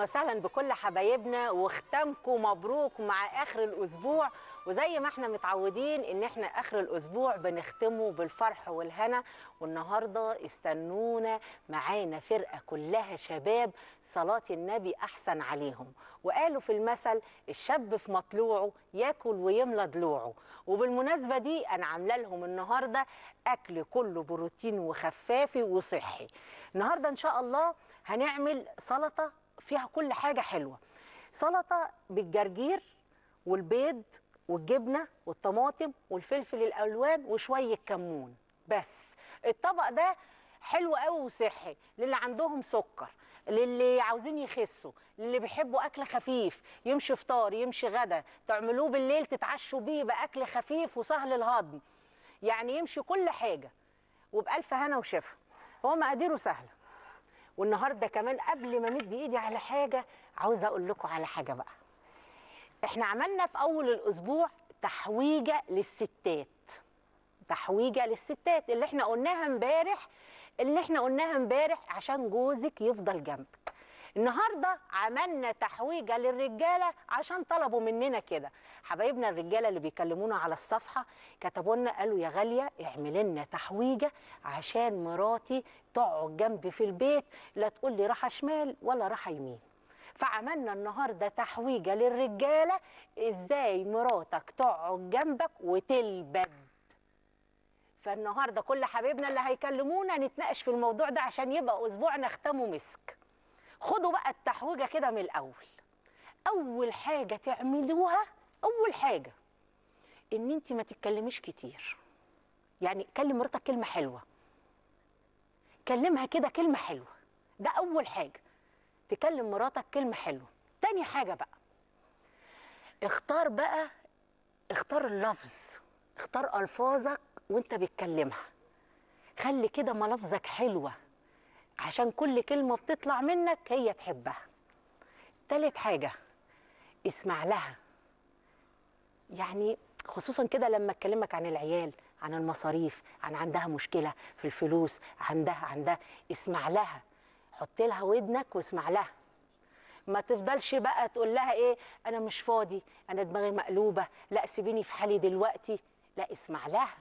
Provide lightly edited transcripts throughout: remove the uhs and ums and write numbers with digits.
وسهلا بكل حبايبنا وختامكم مبروك مع اخر الاسبوع. وزي ما احنا متعودين ان احنا اخر الاسبوع بنختمه بالفرح والهنا، والنهارده استنونا معانا فرقه كلها شباب صلاه النبي احسن عليهم. وقالوا في المثل الشاب في مطلوعه ياكل ويملى ضلوعه. وبالمناسبه دي انا عامله لهم النهارده اكل كله بروتين وخفافي وصحي. النهارده ان شاء الله هنعمل سلطه فيها كل حاجه حلوه. سلطه بالجرجير والبيض والجبنه والطماطم والفلفل الالوان وشويه كمون بس. الطبق ده حلو قوي وصحي للي عندهم سكر، للي عاوزين يخسوا، للي بيحبوا اكل خفيف، يمشي فطار يمشي غدا، تعملوه بالليل تتعشوا بيه باكل خفيف وسهل الهضم، يعني يمشي كل حاجه وبألف هنا وشفا. هو مقاديره سهله. والنهارده كمان قبل ما مدي ايدي على حاجه عاوزه اقول لكم على حاجه بقى. احنا عملنا في اول الاسبوع تحويجه للستات. تحويجه للستات اللي احنا قلناها امبارح عشان جوزك يفضل جنبك. النهارده عملنا تحويجه للرجاله عشان طلبوا مننا كده. حبايبنا الرجاله اللي بيكلمونا على الصفحه كتبوا لنا قالوا يا غاليه اعملي لنا تحويجه عشان مراتي تقعد جنبي في البيت، لا تقول لي راحه شمال ولا راحه يمين. فعملنا النهارده تحويجه للرجاله ازاي مراتك تقعد جنبك وتلبد. فالنهارده كل حبايبنا اللي هيكلمونا نتناقش في الموضوع ده عشان يبقى اسبوعنا ختمه مسك. خدوا بقى التحويجه كده من الاول. اول حاجه تعملوها، اول حاجه ان انت ما تتكلميش كتير. يعني كلم مراتك كلمه حلوه، كلمها كده كلمه حلوه. ده اول حاجه، تكلم مراتك كلمه حلوه. تاني حاجه بقى اختار اللفظ، اختار الفاظك وانت بتكلمها. خلي كده ملافظك حلوه عشان كل كلمه بتطلع منك هي تحبها. تالت حاجه اسمع لها، يعني خصوصا كده لما اكلمك عن العيال، عن المصاريف، عن عندها مشكله في الفلوس، عندها اسمع لها. حط لها ودنك واسمع لها. ما تفضلش بقى تقول لها ايه انا مش فاضي، انا دماغي مقلوبه، لا سيبيني في حالي دلوقتي. لا اسمع لها.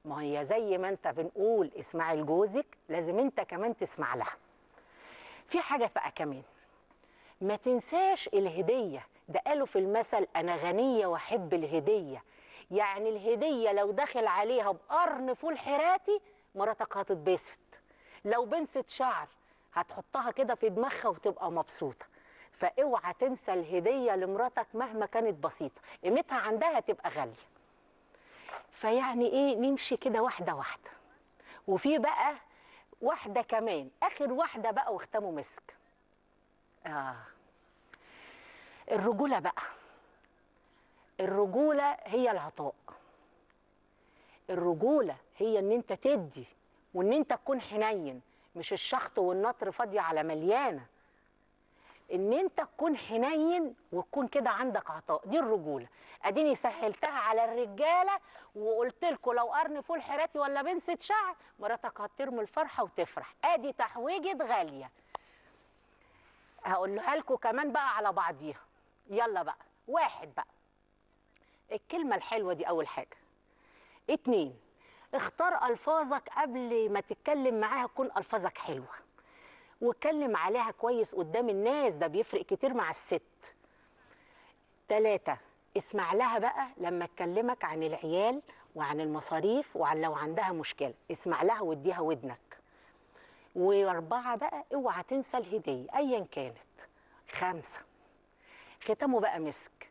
ما هي زي ما انت بنقول اسمعي لجوزك لازم انت كمان تسمع لها. في حاجه بقى كمان ما تنساش الهديه. ده قالوا في المثل انا غنيه واحب الهديه. يعني الهديه لو دخل عليها بقرن فول حراتي مراتك هتتبسط. لو بنسة شعر هتحطها كده في دماغها وتبقى مبسوطه. فاوعى تنسى الهديه لمراتك مهما كانت بسيطه، قيمتها عندها تبقى غاليه. فيعني ايه نمشي كده واحده واحده. وفي بقى واحده كمان اخر واحده بقى واختموا مسك. الرجوله بقى. الرجوله هي العطاء. الرجوله هي ان انت تدي وان انت تكون حنين، مش الشخط والنطر فاضيه على مليانه. ان انت تكون حنين وتكون كده عندك عطاء، دي الرجوله. اديني سهلتها على الرجاله وقلت لكم لو قرن فول حراتي ولا بنسة شعر مراتك هترمي الفرحه وتفرح. ادي تحويجه غاليه. هقولها لكم كمان بقى على بعضيها. يلا بقى. واحد بقى الكلمه الحلوه دي اول حاجه. اتنين اختار الفاظك قبل ما تتكلم معاها تكون الفاظك حلوه واتكلم عليها كويس قدام الناس، ده بيفرق كتير مع الست. 3 اسمع لها بقى لما تكلمك عن العيال وعن المصاريف وعن لو عندها مشكلة، اسمع لها واديها ودنك. و4 بقى اوعى تنسى الهدية ايا كانت. 5 ختمه بقى مسك.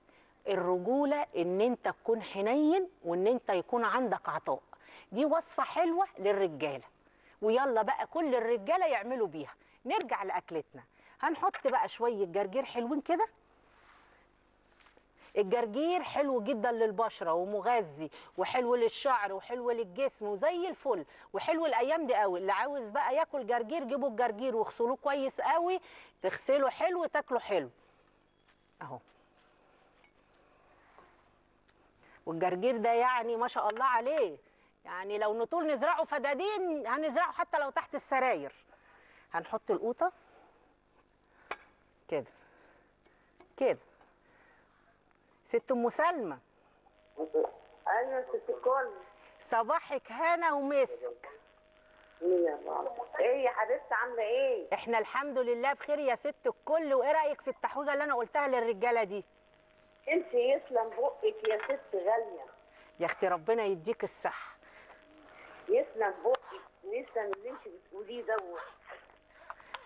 الرجولة ان انت تكون حنين وان انت يكون عندك عطاء. دي وصفة حلوة للرجالة، ويلا بقى كل الرجالة يعملوا بيها. نرجع لأكلتنا. هنحط بقى شوية جرجير حلوين كده. الجرجير حلو جدا للبشرة ومغذي وحلو للشعر وحلو للجسم وزي الفل وحلو الأيام دي قوي. اللي عاوز بقى ياكل جرجير جيبوا الجرجير واغسلوه كويس قوي، تغسله حلو تاكله حلو اهو. والجرجير ده يعني ما شاء الله عليه، يعني لو نطول نزرعه فدادين هنزرعه حتى لو تحت السراير. هنحط القوطة كده كده. ست ام سلمى. ايوه ست الكل. صباحك هنا ومسك. ايه يا حبيبتي عامله ايه؟ احنا الحمد لله بخير يا ست الكل. وايه رايك في التحويجه اللي انا قلتها للرجاله دي؟ انت يسلم بقك يا ست غاليه. يا اختي ربنا يديك الصحه. يسلم بقك ويسلم اللي انت بتقوليه دوت.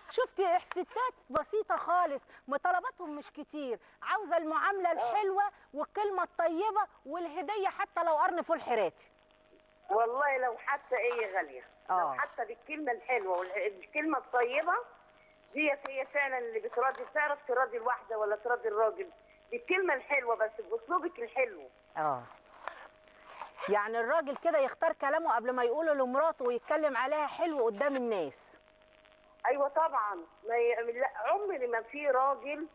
شفتي احساسات بسيطه خالص، طلباتهم مش كتير، عاوزه المعامله الحلوه والكلمه الطيبه والهديه حتى لو قرن فول حراتي. والله لو حتى ايه يا غاليه، لو حتى بالكلمه الحلوه والكلمه الطيبه ديت هي فعلا اللي بتراضي، بتعرف تراضي الواحده ولا تراضي الراجل بالكلمه الحلوه بس باسلوبك الحلو. يعني الراجل كده يختار كلامه قبل ما يقوله لمراته ويتكلم عليها حلو قدام الناس. ايوه طبعا. لا عمري ما في راجل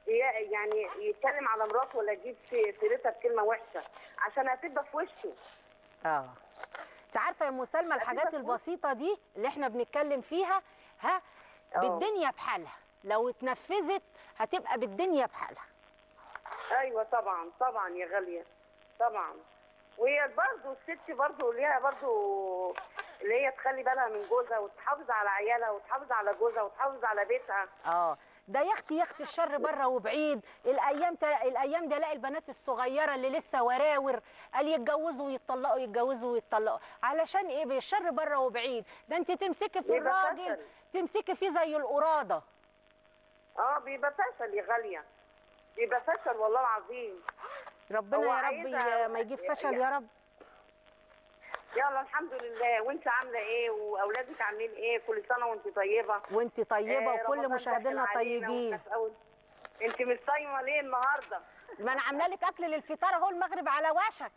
يعني يتكلم على مراته ولا يجيب سيرتها بكلمه وحشه عشان هتبقى في وشه. انت عارفه يا ام سلمى الحاجات البسيطه دي اللي احنا بنتكلم فيها بالدنيا بحالها، لو اتنفذت هتبقى بالدنيا بحالها. ايوه طبعا طبعا يا غاليه طبعا. وهي برضه الست برضه ليها برضه اللي هي تخلي بالها من جوزها وتحافظ على عيالها وتحافظ على جوزها وتحافظ على بيتها. ده يا اختي الشر بره وبعيد. الايام دي الاقي البنات الصغيره اللي لسه وراور قال يتجوزوا ويتطلقوا يتجوزوا ويتطلقوا. علشان ايه؟ بالشر بره وبعيد. ده انت تمسكي في الراجل تمسكي فيه زي القراده. بيبقى فشل يا غاليه، بيبقى فشل والله العظيم. ربنا يا رب ما يجيب فشل يا رب. يلا الحمد لله. وانت عامله ايه واولادك عاملين ايه؟ كل سنه وانت طيبه. وانت طيبه وكل مشاهدينا طيبين. انت مش صايمه ليه النهارده؟ ما انا عامله لك اكل للفطار اهو، المغرب على وشك.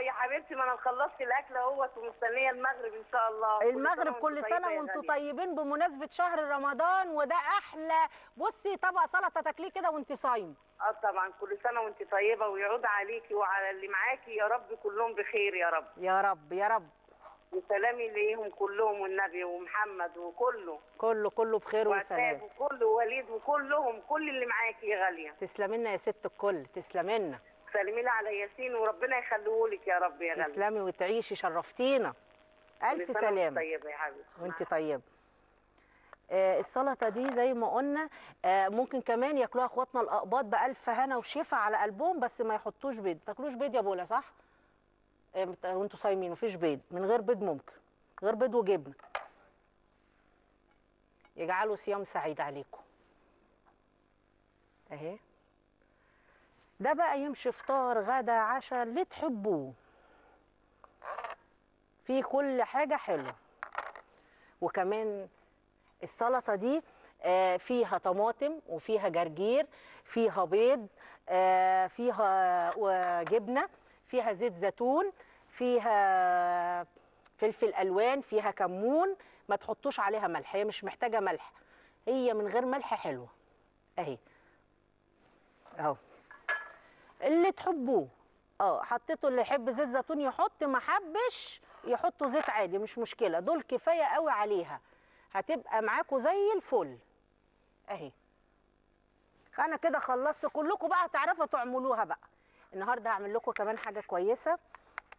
يا حبيبتي ما انا خلصت الاكل اهوت ومستنيه المغرب ان شاء الله. المغرب كل سنه وانتم طيبين بمناسبه شهر رمضان، وده احلى. بصي طبق سلطه تاكليه كده وانت صايمه. طبعا كل سنه وانت طيبه ويعود عليكي وعلى اللي معاكي يا رب كلهم بخير يا رب. يا رب يا رب. وسلامي ليهم كلهم والنبي ومحمد وكله. كله بخير وسلام. وكله وليد وكلهم كل اللي معاكي يا غاليه. تسلمي لنا يا ست الكل، تسلمي لنا. سلمي لي على ياسين وربنا يخليه لك يا رب يا غاليه. تسلمي وتعيشي، شرفتينا. الف سلامه. وانت طيبه يا حبيبتي. وانت طيبه. السلطه دي زي ما قلنا ممكن كمان ياكلوها اخواتنا الاقباط بالف هنا وشفا على قلبهم، بس ما يحطوش بيض. ما تاكلوش بيض يا بولا صح؟ وانتوا صايمين مفيش بيض. من غير بيض ممكن، غير بيض وجبنه. يجعلوا صيام سعيد عليكم. اهي ده بقى يمشي فطار غدا عشاء اللي تحبوه، في كل حاجه حلوه. وكمان السلطه دي فيها طماطم وفيها جرجير، فيها بيض، فيها جبنه، فيها زيت زيتون، فيها فلفل الوان، فيها كمون. ما تحطوش عليها ملح، هي مش محتاجه ملح، هي من غير ملح حلوه اهي. اهو اللي تحبوه. حطيته اللي يحب زيت زيتون يحط، ما حبش يحطوا زيت عادي مش مشكله. دول كفايه قوي عليها، هتبقى معاكم زي الفل اهي. انا كده خلصت. كلكم بقى هتعرفوا تعملوها بقى. النهارده هعمل لكم كمان حاجه كويسه.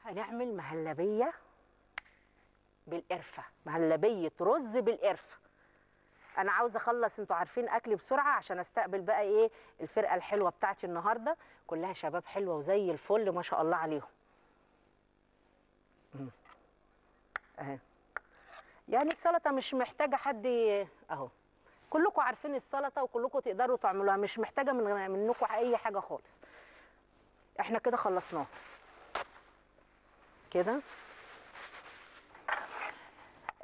هنعمل مهلبيه بالقرفه، مهلبيه رز بالقرفه. انا عاوزه اخلص انتوا عارفين اكلي بسرعه عشان استقبل بقى ايه الفرقه الحلوه بتاعتي النهارده. كلها شباب حلوه وزي الفل ما شاء الله عليهم. اهي يعني السلطه مش محتاجه حد اهو. كلكم عارفين السلطه وكلكم تقدروا تعملوها، مش محتاجه منكم اي حاجه خالص. احنا كده خلصناها كده.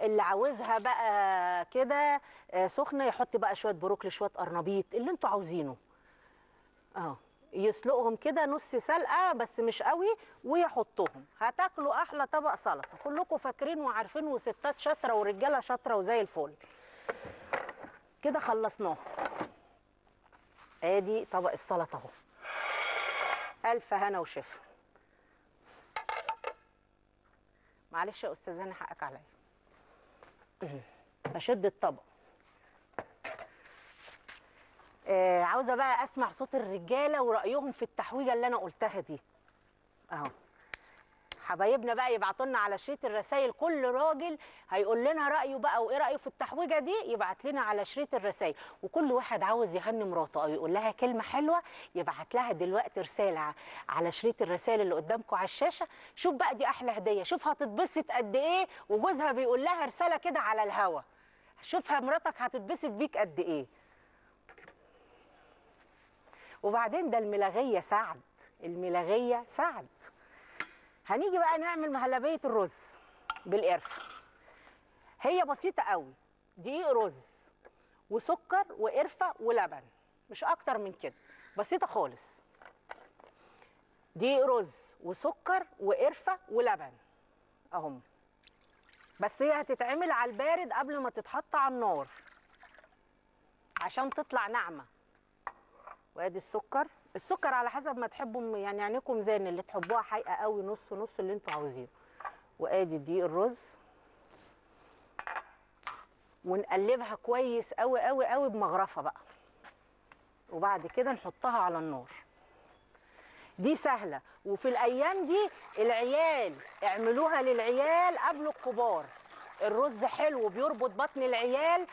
اللي عاوزها بقى كده سخنه يحط بقى شويه بروكلي شويه قرنبيط اللي انتوا عاوزينه. يسلقهم كده نص سلقه بس مش قوي ويحطهم، هتاكلوا احلى طبق سلطه. كلكم فاكرين وعارفين، وستات شاطره ورجاله شاطره وزي الفل. كده خلصناه. ادي طبق السلطه اهو. الف هنا وشفا. معلش يا استاذ هاني حقك عليا. اشد الطبق. عاوزه بقى اسمع صوت الرجاله ورايهم في التحويجه اللي انا قلتها دي اهو. حبايبنا بقى يبعتوا لنا على شريط الرسائل، كل راجل هيقول لنا رايه بقى وايه رايه في التحويجه دي، يبعت لنا على شريط الرسائل. وكل واحد عاوز يهني مراته او يقول لها كلمه حلوه يبعت لها دلوقتي رساله على شريط الرسائل اللي قدامكم على الشاشه. شوف بقى دي احلى هديه، شوف هتتبسط قد ايه وجوزها بيقول لها رساله كده على الهوا. شوفها مراتك هتتبسط بيك قد ايه. وبعدين ده الملاغيه سعد، الملاغيه سعد. هنيجي بقى نعمل مهلبيه الرز بالقرفه. هي بسيطه قوي، دقيق رز وسكر وقرفه ولبن، مش اكتر من كده، بسيطه خالص. دقيق رز وسكر وقرفه ولبن اهم. بس هي هتتعمل على البارد قبل ما تتحط على النار عشان تطلع ناعمه. وادي السكر، السكر على حسب ما تحبوا، يعني عينيكم زين، اللي تحبوها حقيقه قوي نص نص اللي انتوا عاوزينه. وادي دقيق الرز، ونقلبها كويس قوي قوي قوي بمغرفه بقى، وبعد كده نحطها على النار. دي سهله، وفي الايام دي العيال اعملوها للعيال قبل الكبار. الرز حلو بيربط بطن العيال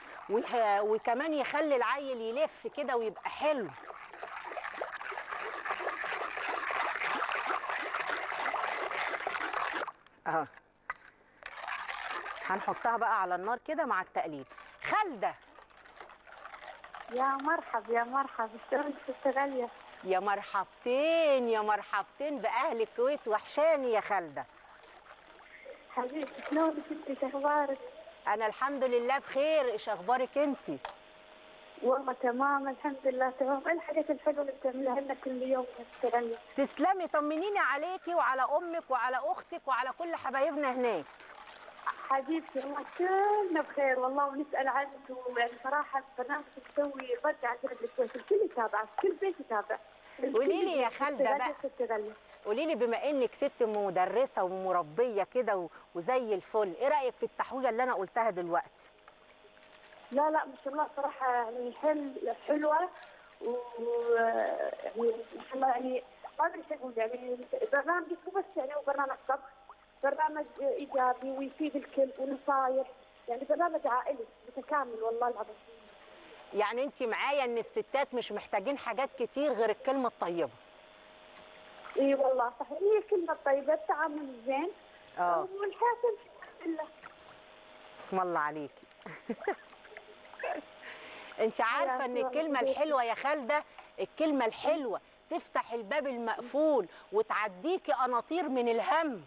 وكمان يخلي العيل يلف كده ويبقى حلو. اهو هنحطها بقى على النار كده مع التقليب. خالده يا مرحب يا مرحب، شلونك ست غالية؟ يا مرحبتين يا مرحبتين باهل الكويت، وحشاني يا خالده. حبيبتي شلونك انت، اخبارك؟ انا الحمد لله بخير، ايش اخبارك انتي؟ والله تمام الحمد لله تمام. ايه الحاجات الحلوه اللي بتعملها لنا كل يوم يا ست غالية؟ تسلمي، طمنيني عليكي وعلى امك وعلى اختك وعلى كل حبايبنا هناك. حبيبتي والله كلنا بخير والله، ونسال عنك، ويعني صراحه برنامجك تسوي ضجه عندنا بالكويت، الكل يتابعك، كل بيت يتابع. قولي لي يا خالده بقى، قولي لي بما انك ست مدرسه ومربيه كده وزي الفل، ايه رايك في التحويجه اللي انا قلتها دلوقتي؟ لا ما شاء الله صراحه يعني حلوه، ويعني ما شاء الله، يعني ما ادري ايش اقول، يعني برنامجك مو بس يعني هو برنامج طبخ، برنامج ايجابي ويفيد الكل ونصايح، يعني برنامج عائلي متكامل والله العظيم. يعني انت معايا ان الستات مش محتاجين حاجات كتير غير الكلمه الطيبه. اي والله صح، هي الكلمه الطيبه، التعامل الزين، والحياه الحمد لله. اسم الله عليكي. انت عارفه ان الكلمه الحلوه يا خالده، الكلمه الحلوه تفتح الباب المقفول وتعديكي قناطير من الهم.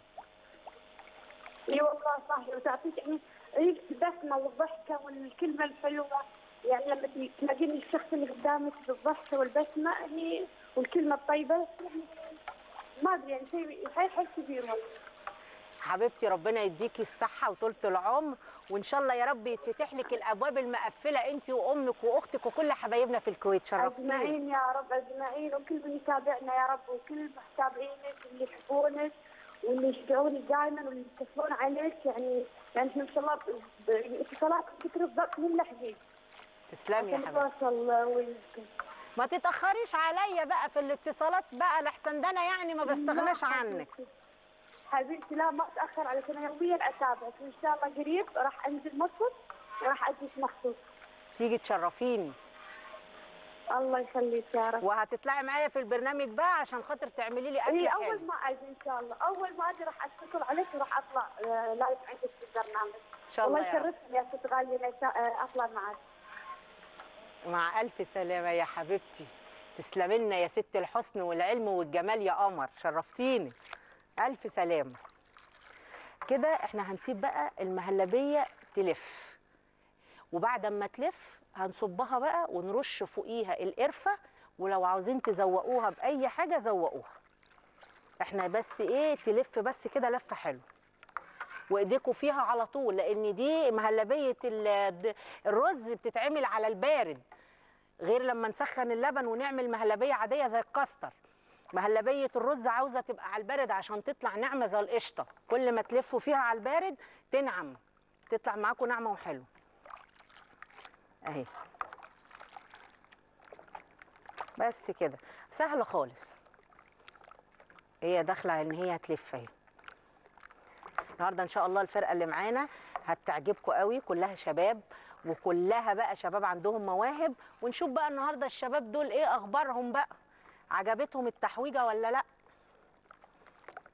اي والله صح، وتعطيك يعني البسمه والضحكه والكلمه الحلوه، يعني لما تلاقين الشخص اللي قدامك بالضحكه والبسمه يعني والكلمه الطيبه، يعني ما ادري يعني شيء حيل كبير والله. حبيبتي ربنا يديكي الصحه وطولة العمر، وان شاء الله يا رب يتفتح لك الابواب المقفله انت وامك واختك وكل حبايبنا في الكويت. شرفتينا اجمعين يا رب اجمعين، وكل من يتابعنا يا رب، وكل متابعينك اللي يحبونك واللي يشجعونك دائما واللي يتصلون عليك، يعني احنا ما شاء الله اتصالاتكم كثر الضغط من لحظه. تسلمي يا حبيبتي. ما تتاخريش عليا بقى في الاتصالات بقى، لحسن ده انا يعني ما بستغناش عنك. حبيبتي لا ما اتاخر، علشان يوميا اتابعك، وان شاء الله قريب راح انزل مصر وراح اجيك مخصوص. تيجي تشرفيني. الله يخليك يا رب. وهتطلعي معايا في البرنامج بقى عشان خاطر تعملي لي اكل حلو. اول ما اجي ان شاء الله، اول ما اجي راح اتصل عليك وراح اطلع لايف عندك في البرنامج. ان شاء الله. والله يشرفني يا ست غاليه اطلع معك. مع الف سلامه يا حبيبتي، تسلمي لنا يا ست الحسن والعلم والجمال يا قمر، شرفتيني. الف سلامه. كده احنا هنسيب بقى المهلبيه تلف، وبعد ما تلف هنصبها بقى ونرش فوقيها القرفه، ولو عاوزين تزوقوها باي حاجه زوقوها. احنا بس ايه، تلف بس كده لفه حلوه، وايديكوا فيها على طول، لان دي مهلبيه الرز بتتعمل على البارد، غير لما نسخن اللبن ونعمل مهلبيه عاديه زي الكاستر. مهلبيه الرز عاوزه تبقى على البارد عشان تطلع ناعمه زي القشطه، كل ما تلفوا فيها على البارد تنعم، تطلع معاكم ناعمه وحلوه. اهي بس كده سهله خالص. هي داخله ان هي هتلف اهي. النهارده ان شاء الله الفرقه اللي معانا هتعجبكم قوي، كلها شباب وكلها بقى شباب عندهم مواهب، ونشوف بقى النهارده الشباب دول ايه اخبارهم بقى، عجبتهم التحويجه ولا لا.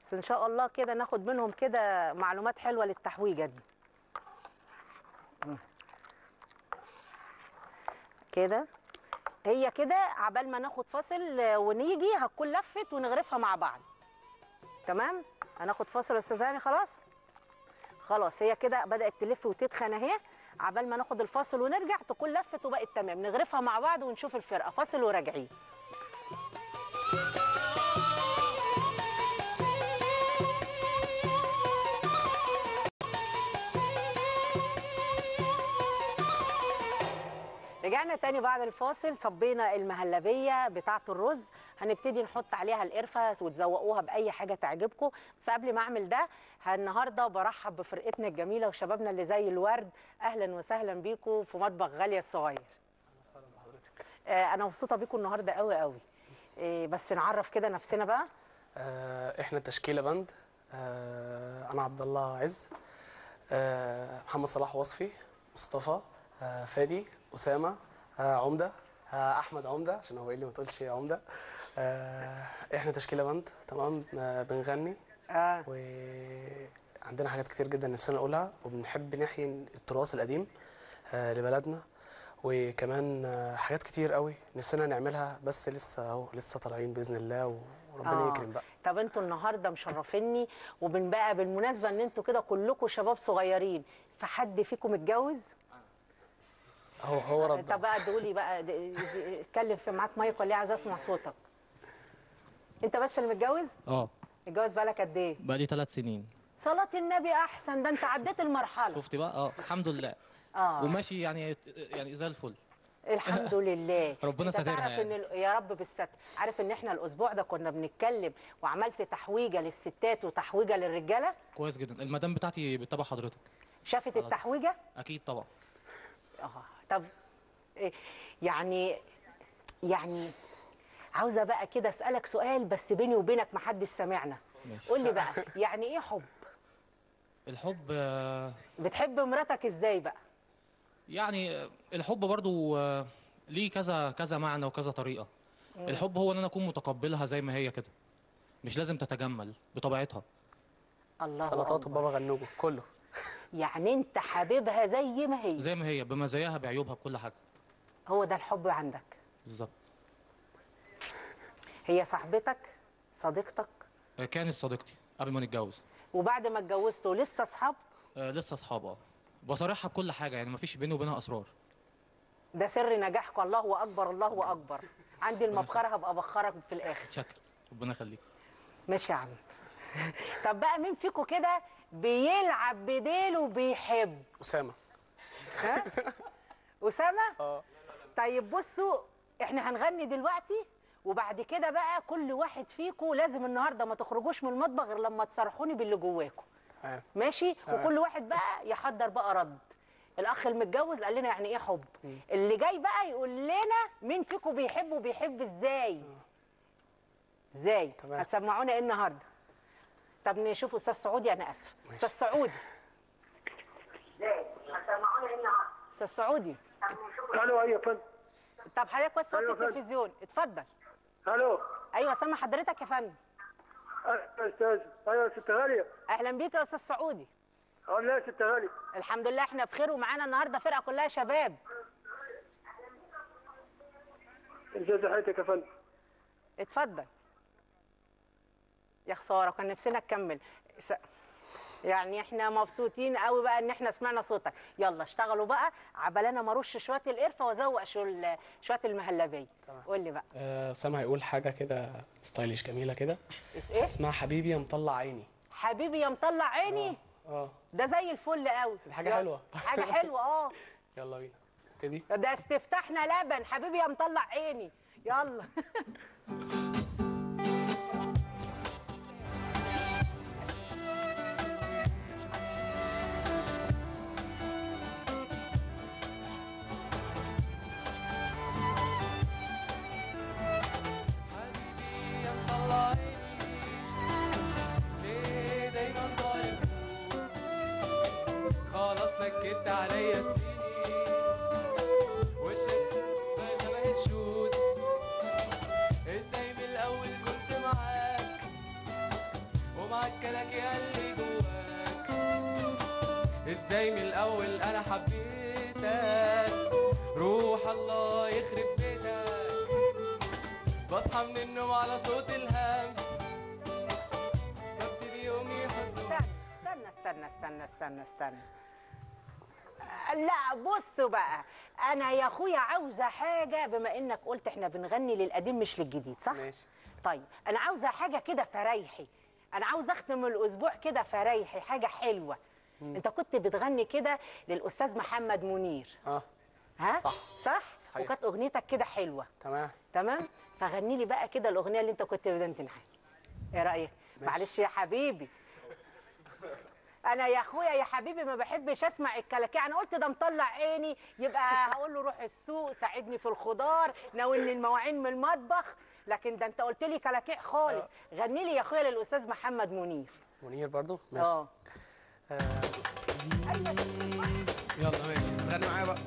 بس ان شاء الله كده ناخد منهم كده معلومات حلوه للتحويجه دي. كده هي كده عبال ما ناخد فاصل ونيجي هتكون لفت ونغرفها مع بعض. تمام؟ هناخد فاصل يا استاذ هاني. خلاص هي كده بدأت تلف وتتخن اهي، عبال ما ناخد الفاصل ونرجع تكون لفت وبقت تمام، نغرفها مع بعض ونشوف الفرقة. فاصل وراجعين. رجعنا تاني بعد الفاصل. صبينا المهلبيه بتاعه الرز، هنبتدي نحط عليها القرفه وتزوقوها باي حاجه تعجبكم. بس قبل ما اعمل ده النهارده برحب بفرقتنا الجميله وشبابنا اللي زي الورد. اهلا وسهلا بيكم في مطبخ غاليه الصغير. اهلا وسهلا بحضرتك. انا مبسوطه بيكم النهارده قوي قوي. بس نعرف كده نفسنا بقى. احنا تشكيله بند. انا عبد الله عز، محمد صلاح وصفي، مصطفى، فادي، اسامه، عمده، احمد عمده عشان هو قال لي ما تقولش عمده. احنا تشكيله بند تمام. بنغني وعندنا حاجات كتير جدا نفسنا نقولها، وبنحب نحيي التراث القديم لبلدنا، وكمان حاجات كتير قوي نفسنا نعملها، بس لسه اهو لسه طالعين باذن الله وربنا يكرم بقى. طب انتوا النهارده مشرفيني، وبنبقى بالمناسبه ان انتوا كده كلكم شباب صغيرين، فحد فيكم متجوز؟ هو رد. طب بقى ادولي بقى اتكلم في معاك مايك ولا عايز اسمع صوتك. انت بس اللي متجوز؟ متجوز بقالك قد ايه؟ بقالي 3 سنين. صلاة النبي احسن، ده انت عديت المرحله. شفتي بقى؟ الحمد لله. وماشي يعني زي الفل. الحمد لله. ربنا ساترها يعني. يا رب بالستر. عارف ان احنا الاسبوع ده كنا بنتكلم وعملت تحويجه للستات وتحويجه للرجاله؟ كويس جدا. المدام بتاعتي بتتابع حضرتك. شافت التحويجه؟ اكيد طبعا. طب يعني عاوزه بقى كده اسالك سؤال بس بيني وبينك محدش سامعنا. قول لي بقى يعني ايه حب؟ الحب بتحب مراتك ازاي بقى؟ يعني الحب برضو ليه كذا معنى وكذا طريقه. الحب هو ان انا اكون متقبلها زي ما هي كده، مش لازم تتجمل بطبيعتها. الله. سلطات وبابا غنوجه كله. يعني انت حاببها زي ما هي بمزاياها بعيوبها بكل حاجه. هو ده الحب عندك بالظبط. هي صاحبتك صديقتك؟ كانت صديقتي قبل ما نتجوز. وبعد ما اتجوزتوا لسه اصحاب؟ لسه اصحاب. بصارحها بكل حاجه، يعني مفيش بيني وبينها اسرار. ده سر نجاحكم. الله اكبر الله اكبر. عندي المبخره هبقى ابخرك في الاخر. شكرا، ربنا يخليك. ماشي يا عم. طب بقى مين فيكم كده بيلعب بديله وبيحب؟ اسامه. ها؟ اسامه؟ طيب بصوا، احنا هنغني دلوقتي، وبعد كده بقى كل واحد فيكم لازم النهارده ما تخرجوش من المطبخ غير لما تصرحوني باللي جواكم. ماشي؟ وكل واحد بقى يحضر بقى رد. الاخ المتجوز قال لنا يعني ايه حب، اللي جاي بقى يقول لنا مين فيكم بيحب وبيحب ازاي. هتسمعونا ايه النهارده؟ طب نشوف استاذ سعودي. انا اسف. استاذ سعودي. هتسمعونا ايه النهارده؟ استاذ سعودي. الو. ايوه يا فندم. طب حضرتك بس صوت التلفزيون. اتفضل. الو. ايوه سامع حضرتك يا فندم. يا استاذ. ايوه يا ست غاليه. اهلا بيك يا استاذ سعودي. لا يا ست غاليه. الحمد لله احنا بخير، ومعانا النهارده فرقه كلها شباب. ازي صحتك يا فندم؟ اتفضل. يا خساره كان نفسنا نكمل. يعني احنا مبسوطين قوي بقى ان احنا سمعنا صوتك. يلا اشتغلوا بقى عبال انا ما ارش شويه القرفه وازوق شويه المهلبيه. قول لي بقى. اسامه هيقول حاجه كده ستايليش جميله كده. ايه؟ اسمها حبيبي يا مطلع عيني. حبيبي يا مطلع عيني. ده زي الفل قوي. حاجه حلوه. حاجه حلوه. يلا بينا نبتدي. ده استفتحنا لبن. حبيبي يا مطلع عيني. يلا. سكت عليا سنيني، وشك بقى شبه الشوز. ازاي من الاول كنت معاك ومعاك كلاكي قلبي جواك؟ ازاي من الاول انا حبيتك؟ روح الله يخرب بيتك. بصحى من النوم على صوت الهمس، ببتدي يومي حزن. استنى. لا بصوا بقى، انا يا اخويا عاوزه حاجه، بما انك قلت احنا بنغني للقديم مش للجديد، صح؟ ماشي. طيب انا عاوزه حاجه كده فريحي، انا عاوزه اختم الاسبوع كده فريحي، حاجه حلوه. انت كنت بتغني كده للاستاذ محمد منير. ها؟ صح. صحيح. وكانت اغنيتك كده حلوه. تمام. فغني لي بقى كده الاغنيه اللي انت كنت بتنتنها. ايه رايك؟ معلش يا حبيبي، انا يا اخويا يا حبيبي ما بحبش اسمع الكلاكيع. انا قلت ده مطلع عيني، يبقى هقول له روح السوق ساعدني في الخضار، ناولني المواعين من المطبخ، لكن ده انت قلت لي كلاكيع خالص. غني لي يا اخويا للاستاذ محمد منير برضو. ماشي. يلا ماشي، غني معايا بقى.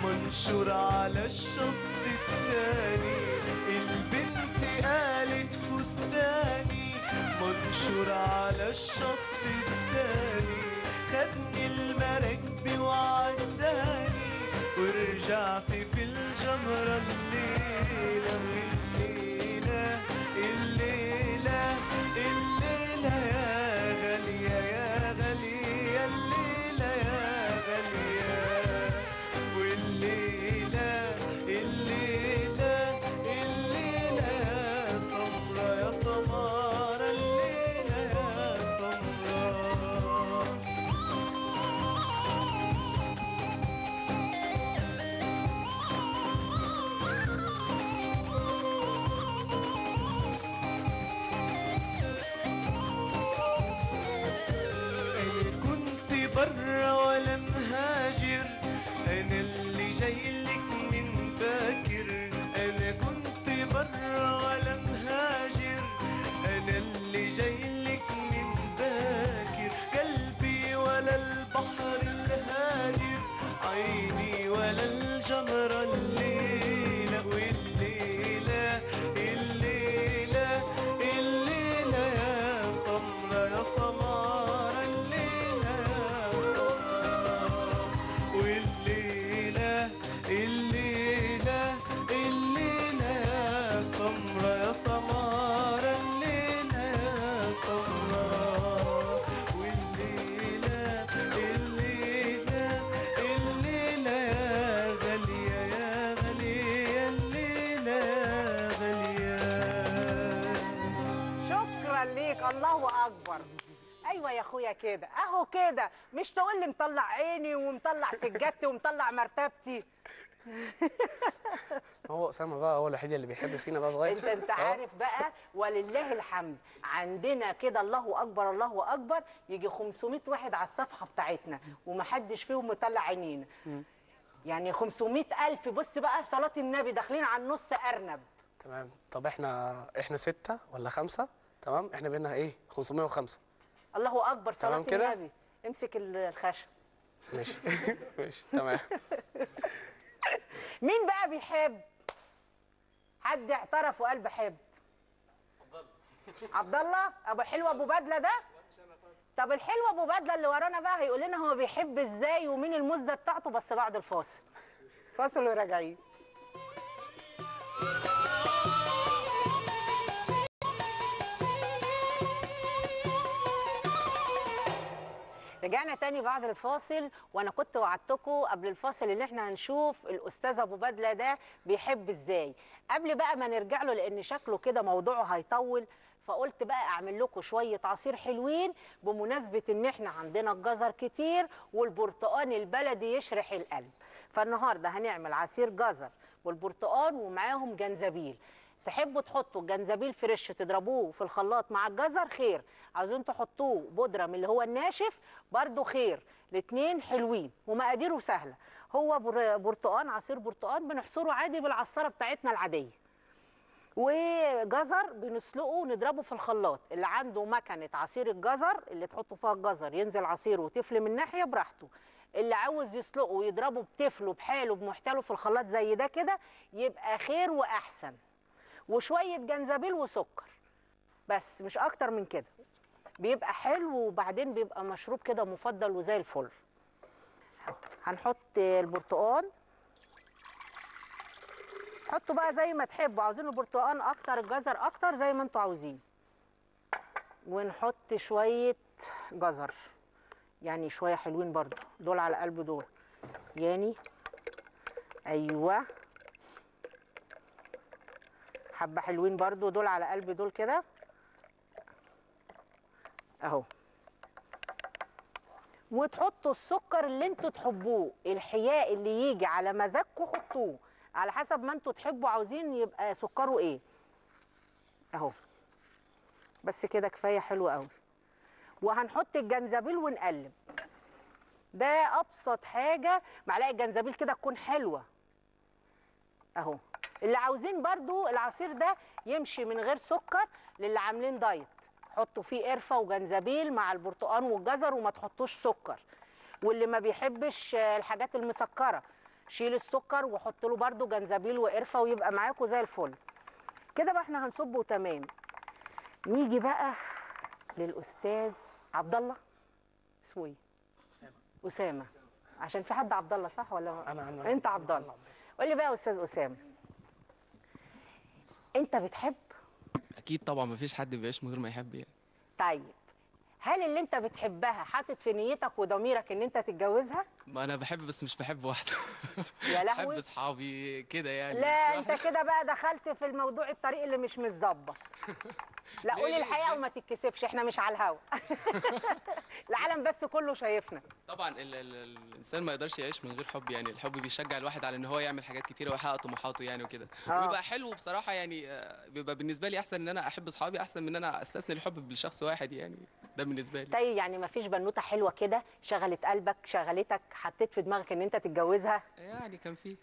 منشور على الشط التاني. البنت قالت فستاني منشور على الشط التاني. خدني المراكب وعداني ورجعت في الجمرة الليلة. الليلة الليلة الليلة يا غالية يا غالية، الليلة يا غالية. والليلة الليلة الليلة يا سمرة يا سمارة، الليلة يا سمرة. كنت برا ولا مهاجر، أنا اللي جايلك من باكر. أنا كنت برا ولا مهاجر، أنا اللي جايلك من باكر. قلبي ولا البحر الهادر، عيني ولا الجمرة الليلة. والليلة الليلة الليلة يا سمرة يا سمارة، الليلة يا سمرة. والليلة الليلة الليلة يا سمرة يا سمارة، الليلة يا سمرة. والليلة الليلة الليلة يا غالية يا غالية، الليلة يا غالية. شكرا ليك، الله اكبر. ايوه يا اخويا كده اهو كده، مش تقول لي مطلع عيني ومطلع سجادتي ومطلع مرتبتي. هو اسامه بقى هو الوحيد اللي بيحب فينا بقى صغير. انت عارف بقى، ولله الحمد عندنا كده الله اكبر الله اكبر يجي 500 واحد على الصفحه بتاعتنا ومحدش فيهم مطلع عينينا. يعني 500,000. بص بقى صلاه النبي داخلين على النص ارنب. تمام. طب احنا 6 ولا 5؟ تمام. احنا بينا ايه 505. الله اكبر. صلاه تمام كده؟ النبي. امسك الخشب. ماشي. ماشي تمام. مين بقى بيحب؟ حد اعترف وقال بحب؟ عبد الله ابو حلو ابو بدله ده. طب الحلو ابو بدله اللي ورانا بقى هيقول لنا هو بيحب ازاي ومين المزه بتاعته، بس بعد الفاصل. فاصل وراجعين. رجعنا تاني بعد الفاصل، وانا كنت وعدتكم قبل الفاصل ان احنا هنشوف الاستاذ ابو بدله ده بيحب ازاي. قبل بقى ما نرجع له لان شكله كده موضوعه هيطول، فقلت بقى اعمل لكم شويه عصير حلوين بمناسبه ان احنا عندنا الجزر كتير والبرتقان البلدي يشرح القلب. فالنهارده هنعمل عصير جزر والبرتقان ومعاهم جنزبيل. تحبوا تحطوا الجنزبيل فريش تضربوه في الخلاط مع الجزر خير، عاوزين تحطوه بودره من اللي هو الناشف برضو خير، الاتنين حلوين ومقاديره سهله. هو برتقان، عصير برتقان بنحصره عادي بالعصاره بتاعتنا العاديه، وجزر بنسلقه ونضربه في الخلاط. اللي عنده مكنه عصير الجزر اللي تحطوا فيها الجزر ينزل عصيره وتفل من ناحيه براحته، اللي عاوز يسلقه ويضربه بتفله بحاله بمحتاله في الخلاط زي ده كده يبقى خير واحسن. وشويه جنزبيل وسكر بس، مش اكتر من كده، بيبقى حلو وبعدين بيبقى مشروب كده مفضل وزي الفل. هنحط البرتقال، حطوا بقى زي ما تحبوا، عاوزين البرتقال اكتر الجزر اكتر زي ما انتوا عاوزين. ونحط شويه جزر يعني شويه حلوين برضو، دول على قلب دول يعني. ايوه حبه حلوين برضو دول على قلب دول كده اهو. وتحطوا السكر اللي انتوا تحبوه، الحياء اللي يجي على مزاجكم حطوه على حسب ما انتوا تحبوا عاوزين يبقى سكره ايه اهو. بس كده كفايه حلو قوي. وهنحط الجنزبيل ونقلب. ده ابسط حاجه، معلقه جنزبيل كده تكون حلوه اهو. اللي عاوزين برضو العصير ده يمشي من غير سكر، للي عاملين دايت حطوا فيه قرفه وجنزبيل مع البرتقال والجزر وما تحطوش سكر. واللي ما بيحبش الحاجات المسكره شيل السكر وحط له برضو جنزبيل وقرفه ويبقى معاكم زي الفل. كده بقى احنا هنصبه تمام. نيجي بقى للاستاذ عبد الله. اسمه ايه؟ اسامه. عشان في حد عبد الله صح ولا انا انت عبد الله؟ قول لي بقى يا استاذ اسامه، انت بتحب؟ اكيد طبعا، مفيش حد بيعيش من غير ما يحب يعني. طيب هل اللي انت بتحبها حاطط في نيتك وضميرك ان انت تتجوزها؟ ما انا بحب بس مش بحب واحده. يا لهوي. بحب اصحابي كده يعني. لا انت كده بقى دخلت في الموضوع الطريق اللي مش متظبط. لا قول الحقيقه وما تتكسفش، احنا مش على الهوا. العالم بس كله شايفنا. طبعا الانسان ما يقدرش يعيش من غير حب يعني. الحب بيشجع الواحد على ان هو يعمل حاجات كتيره ويحقق طموحاته يعني وكده. وبيبقى حلو بصراحه يعني. بيبقى بالنسبه لي احسن ان انا احب اصحابي احسن من ان انا استثني الحب بشخص واحد يعني. ده بالنسبه لي. طيب يعني ما فيش بنوته حلوه كده شغلت قلبك شغلتك حطيت في دماغك ان انت تتجوزها؟ يعني كان في.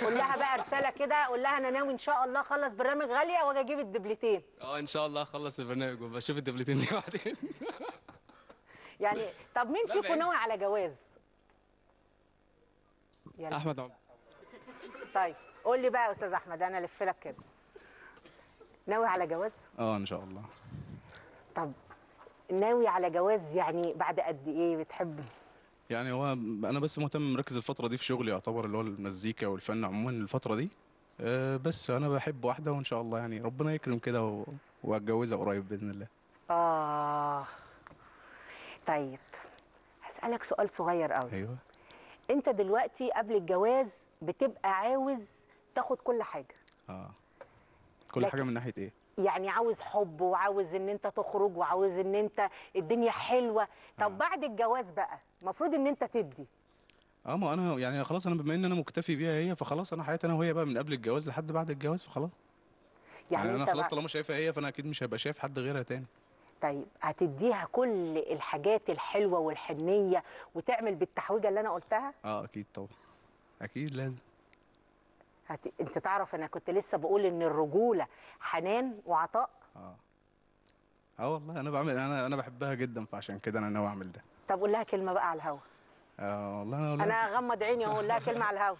قول لها بقى رساله كده، قول لها انا ناوي ان شاء الله اخلص برنامج غاليه واجي اجيب الدبلتين. ان شاء الله اخلص البرنامج وبشوف الدبلتين دي بعدين. يعني طب مين فيكم ناوي على جواز؟ احمد عمر. طيب قول لي بقى يا استاذ احمد، انا الف لك كده. ناوي على جواز؟ ان شاء الله. طب ناوي على جواز يعني بعد قد ايه بتحب؟ يعني هو انا بس مهتم مركز الفتره دي في شغلي يعتبر اللي هو المزيكا والفن عموما الفتره دي. بس انا بحب واحده وان شاء الله يعني ربنا يكرم كده واتجوزها قريب باذن الله. طيب هسألك سؤال صغير قوي. ايوه. انت دلوقتي قبل الجواز بتبقى عاوز تاخد كل حاجه. كل حاجه من ناحيه ايه؟ يعني عاوز حب وعاوز ان انت تخرج وعاوز ان انت الدنيا حلوه. طب بعد الجواز بقى المفروض ان انت تدي. ما انا يعني خلاص انا بما ان انا مكتفي بيها هي فخلاص انا حياتي انا وهي بقى من قبل الجواز لحد بعد الجواز فخلاص. يعني انا خلاص طالما شايفها هي فانا اكيد مش هبقى شايف حد غيرها تاني. طيب هتديها كل الحاجات الحلوه والحنيه وتعمل بالتحويجه اللي انا قلتها؟ اكيد طبعا. اكيد لازم. انت تعرف انا كنت لسه بقول ان الرجوله حنان وعطاء. والله انا بعمل انا بحبها جدا فعشان كده انا ناوي اعمل ده. طب قول لها كلمه بقى على الهوا. والله انا هقول انا اغمض عيني واقول لها كلمه على الهوا.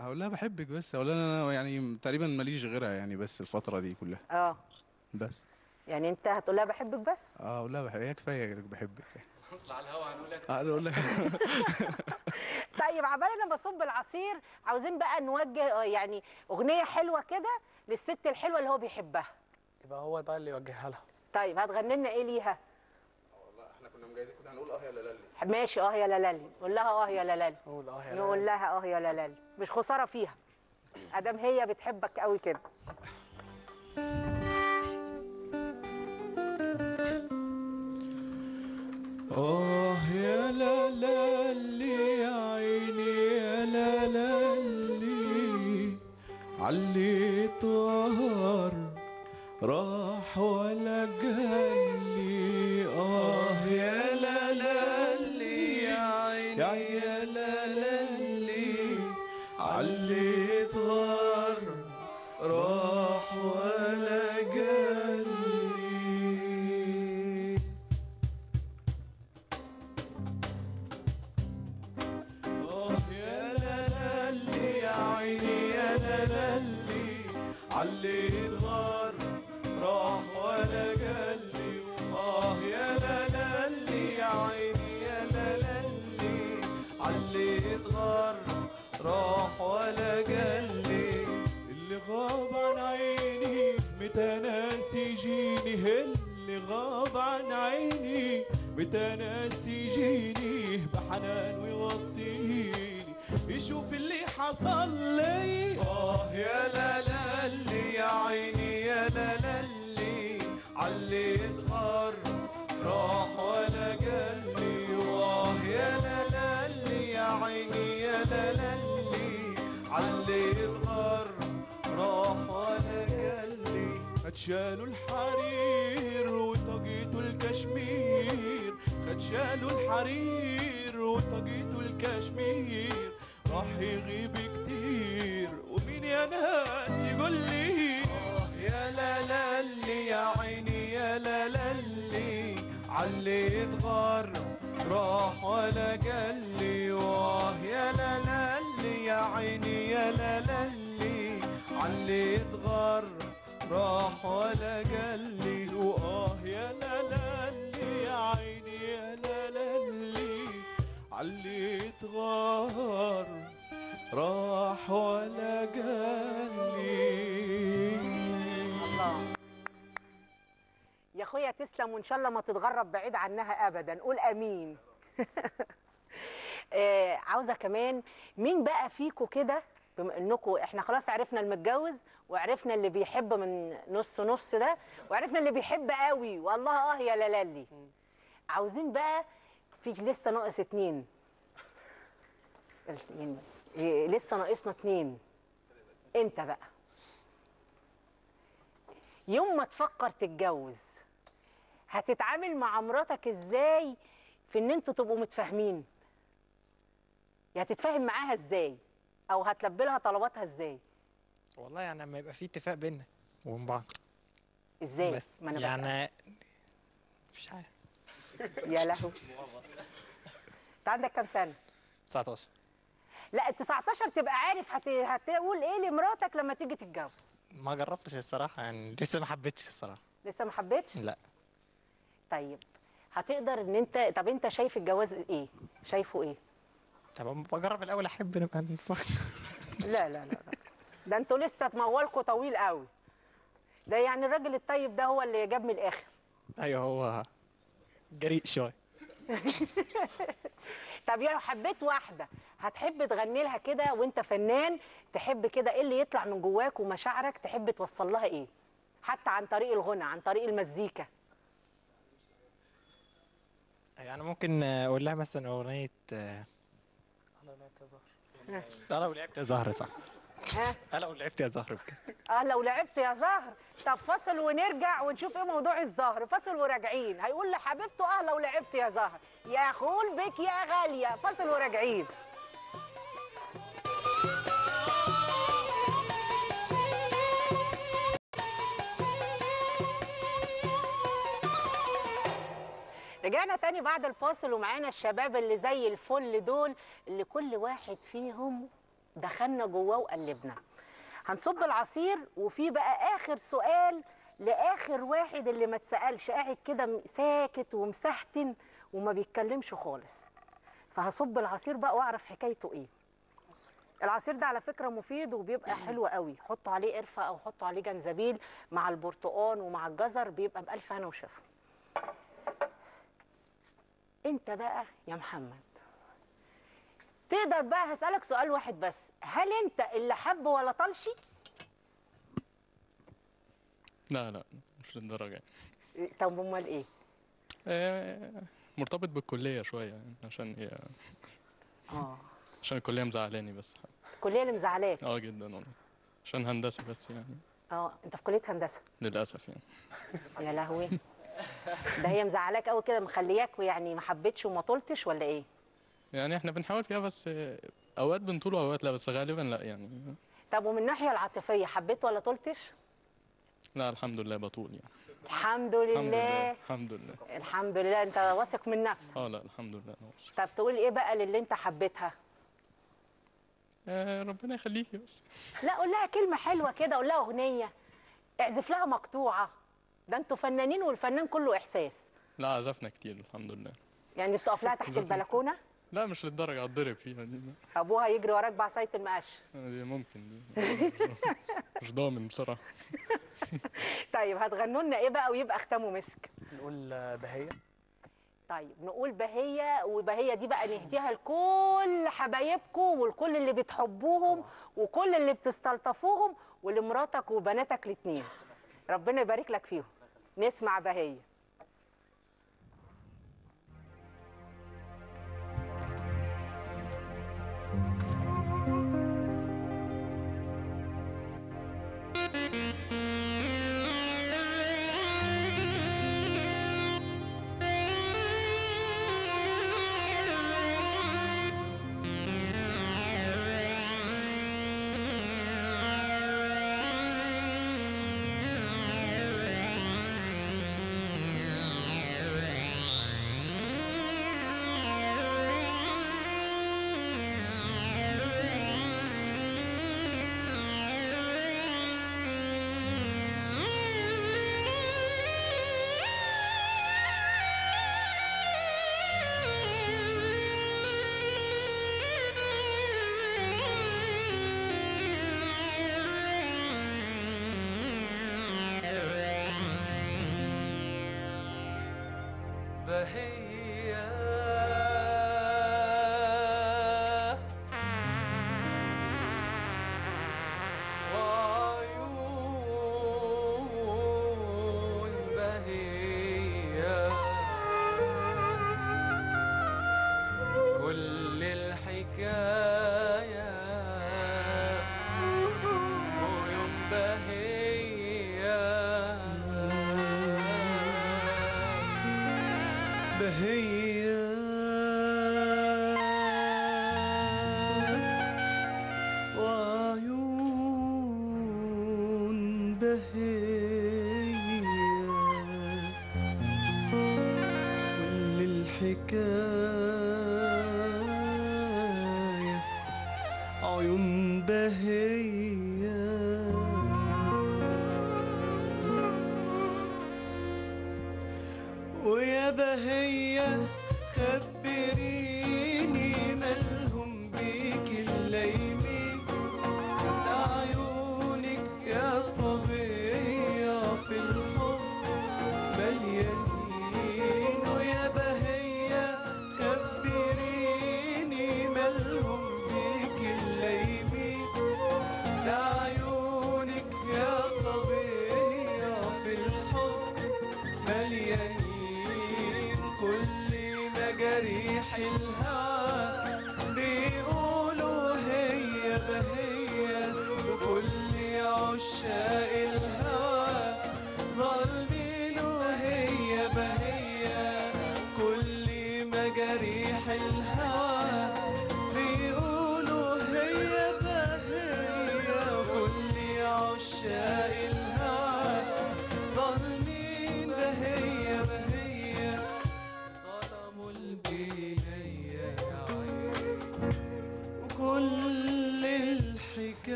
هقول لها بحبك، بس هقول لها انا يعني تقريبا ماليش غيرها يعني، بس الفتره دي كلها. بس يعني انت هتقول لها بحبك بس؟ اقول لها بحبك، هي كفايه بحبك. اصل على الهوا هنقول لك. هقول لك. طيب عبال انا بصب العصير، عاوزين بقى نوجه يعني اغنيه حلوه كده للست الحلوه اللي هو بيحبها. يبقى هو بقى اللي يوجهها لها. طيب هتغني لنا ايه ليها؟ والله احنا كنا مجهزين، كنا هنقول يا لالي. ماشي، يا لالي. قول لها يا لالي. قول يا لالي. نقول لها يا لالي، مش خساره فيها ادام هي بتحبك قوي كده. يا لالي يا عيني يا لالي، علي طهر راح ولا جالي. يا لالي يا عيني يا لالي، علي طهر راح ولا جالي. علي اتغار راح ولا جالي. يا لالي يا عيني يا لالي، علي اتغار راح ولا جالي. اللي غاب عن عيني متى ناس يجيني، اللي غاب عن عيني متى ناس يجيني، بحنان ويغطيني يشوف اللي حصل لي. يا لالي يا عيني يا لالي، علي اتغار راح ولا جالي. يا لالي يا عيني يا لالي، علي اتغار راح ولا جالي. خدشالوا الحرير وطاقيته الكشمير، خدشالوا الحرير وطاقيته الكشمير، راح يغيب كتير ومين يا ناس يقول لي. يا لالي يا عيني يا لالي، علي اتغار راح ولا جالي. يا لالي يا عيني يا لالي، علي اتغار راح ولا جالي. يا لالي يا عيني يا لالي، علي اتغار راح ولا جالي. الله يا اخويا، تسلم وان شاء الله ما تتغرب بعيد عنها ابدا. قول امين. عاوزه كمان مين بقى فيكم كده، بما انكم احنا خلاص عرفنا المتجوز وعرفنا اللي بيحب من نص نص ده وعرفنا اللي بيحب قوي والله يا لالي، عاوزين بقى في لسه ناقص 2 لسه ناقصنا 2. انت بقى يوم ما تفكر تتجوز هتتعامل مع مراتك ازاي في ان انتوا تبقوا متفاهمين؟ هتتفاهم معاها ازاي او هتلبي لها طلباتها ازاي؟ والله يعني لما يبقى في اتفاق بيننا وبين بعض. ازاي؟ بس ما انا يعني مش عارف. يا لهوي. انت عندك كام سنه؟ 19. لا ال 19 تبقى عارف هتقول ايه لمراتك لما تيجي تتجوز. ما جربتش الصراحه، يعني لسه ما حبيتش الصراحه. لسه ما حبيتش؟ لا. طيب هتقدر ان انت، طب انت شايف الجواز ايه؟ شايفه ايه؟ طب بجرب الاول، احب نبقى نفكر. لا لا لا لا، ده انتوا لسه موالكوا طويل قوي. ده يعني الراجل الطيب ده هو اللي جاب من الاخر. ايوه هو جريء شويه. طب لو حبيت واحده هتحب تغني لها كده وانت فنان، تحب كده ايه اللي يطلع من جواك ومشاعرك تحب توصل لها ايه؟ حتى عن طريق الغنى، عن طريق المزيكا. يعني ممكن اقول لها مثلا اغنيه انا لعبت يا زهر. انا لو لعبت يا زهر صح. انا لو لعبت يا زهر بجد. لو لعبت يا زهر. طب فاصل ونرجع ونشوف ايه موضوع الزهر. فاصل وراجعين. هيقول لحبيبته لو لعبت يا زهر. يا خول بك يا غاليه. فاصل وراجعين. رجعنا تاني بعد الفاصل ومعانا الشباب اللي زي الفل دول، اللي كل واحد فيهم دخلنا جواه وقلبنا. هنصب العصير، وفي بقى اخر سؤال لاخر واحد اللي ما اتسالش، قاعد كده ساكت ومسحتن وما بيتكلمش خالص. فهصب العصير بقى واعرف حكايته ايه. العصير ده على فكره مفيد وبيبقى حلو قوي، حطوا عليه قرفه او حطوا عليه جنزبيل مع البرتقال ومع الجزر، بيبقى بألف هنا وشفا. انت بقى يا محمد تقدر بقى، هسألك سؤال واحد بس، هل انت اللي حب ولا طلشي؟ لا مش للدرجة يعني. طب امال ايه؟ مرتبط بالكلية شوية يعني، عشان هي عشان الكلية مزعلاني بس. الكلية اللي مزعلاك؟ جدا والله، عشان هندسة بس يعني. انت في كلية هندسة؟ للأسف يعني. يا لهوي، ده هي مزعلاك قوي كده، مخلياك يعني ما حبيتش وما طلتش ولا ايه؟ يعني احنا بنحاول فيها بس اوقات بنطول واوقات لا، بس غالبا لا يعني. طب ومن الناحية العاطفية حبيت ولا طلتش؟ لا الحمد لله بطول يعني. الحمد لله. الحمد لله. الحمد لله. انت واثق من نفسك؟ لا الحمد لله. طب تقول ايه بقى للي انت حبيتها؟ ربنا يخليكي بس. لا قول لها كلمة حلوة كده، قول لها أغنية، اعزف لها مقطوعة، ده انتوا فنانين والفنان كله إحساس. لا عزفنا كتير الحمد لله. يعني بتقف لها تحت البلكونة؟ لا مش للدرجة، اتضرب فيها دي. أبوها يجري وراك بعصاية المقش؟ دي ممكن دي. مش ضامن بصراحة. طيب هتغنوا لنا ايه بقى ويبقى ختامه مسك؟ نقول بهية. طيب نقول بهية، وبهية دي بقى نهديها لكل حبايبكم ولكل اللي بتحبوهم وكل اللي بتستلطفوهم ولمراتك وبناتك الاثنين، ربنا يبارك لك فيهم. نسمع بهية.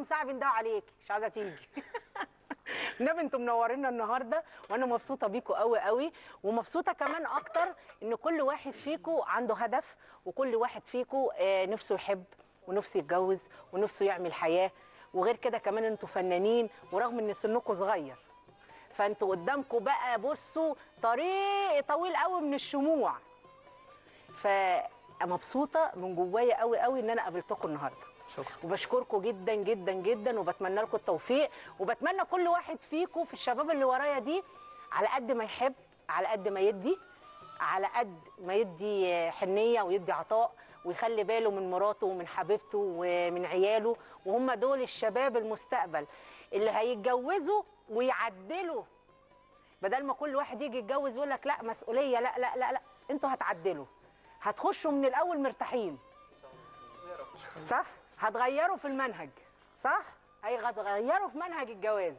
لهم ساعه بندعوا عليكي مش عايزه تيجي. النبي انتوا منورينا النهارده، وانا مبسوطه بيكوا قوي قوي، ومبسوطه كمان اكتر ان كل واحد فيكوا عنده هدف، وكل واحد فيكوا نفسه يحب ونفسه يتجوز ونفسه يعمل حياه. وغير كده كمان انتوا فنانين، ورغم ان سنكوا صغير فانتوا قدامكوا بقى بصوا طريق طويل قوي من الشموع. فمبسوطه من جوايا قوي قوي ان انا قابلتكم النهارده. شكرا. وبشكركم جدا جدا جدا، وبتمنى لكم التوفيق، وبتمنى كل واحد فيكم في الشباب اللي ورايا دي على قد ما يحب، على قد ما يدي، على قد ما يدي حنيه ويدي عطاء، ويخلي باله من مراته ومن حبيبته ومن عياله، وهم دول الشباب المستقبل اللي هيتجوزوا ويعدلوا. بدل ما كل واحد يجي يتجوز يقول لك لا مسؤوليه، لا لا لا لا، انتوا هتعدلوا، هتخشوا من الاول مرتاحين. صح؟ هتغيروا في المنهج، صح؟ هتغيروا في منهج الجواز.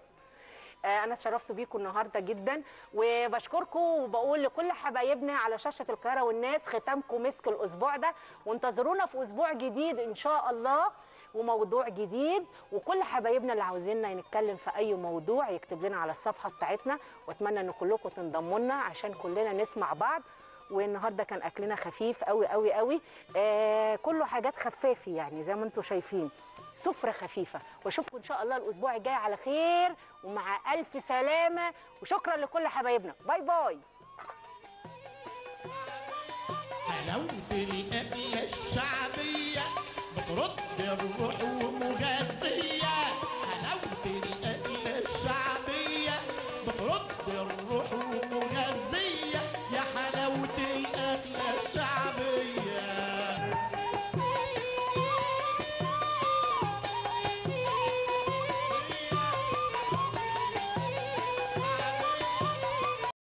انا اتشرفت بيكم النهارده جدا، وبشكركم وبقول لكل حبايبنا على شاشه القاهره والناس ختامكم مسك الاسبوع ده، وانتظرونا في اسبوع جديد ان شاء الله وموضوع جديد. وكل حبايبنا اللي عاوزيننا نتكلم في اي موضوع يكتب لنا على الصفحه بتاعتنا، واتمنى ان كلكم تنضموا لنا عشان كلنا نسمع بعض. والنهارده كان اكلنا خفيف قوي قوي قوي، كله حاجات خفافي يعني زي ما انتم شايفين، سفره خفيفه. واشوفكم ان شاء الله الاسبوع الجاي على خير ومع الف سلامه، وشكرا لكل حبايبنا. باي باي.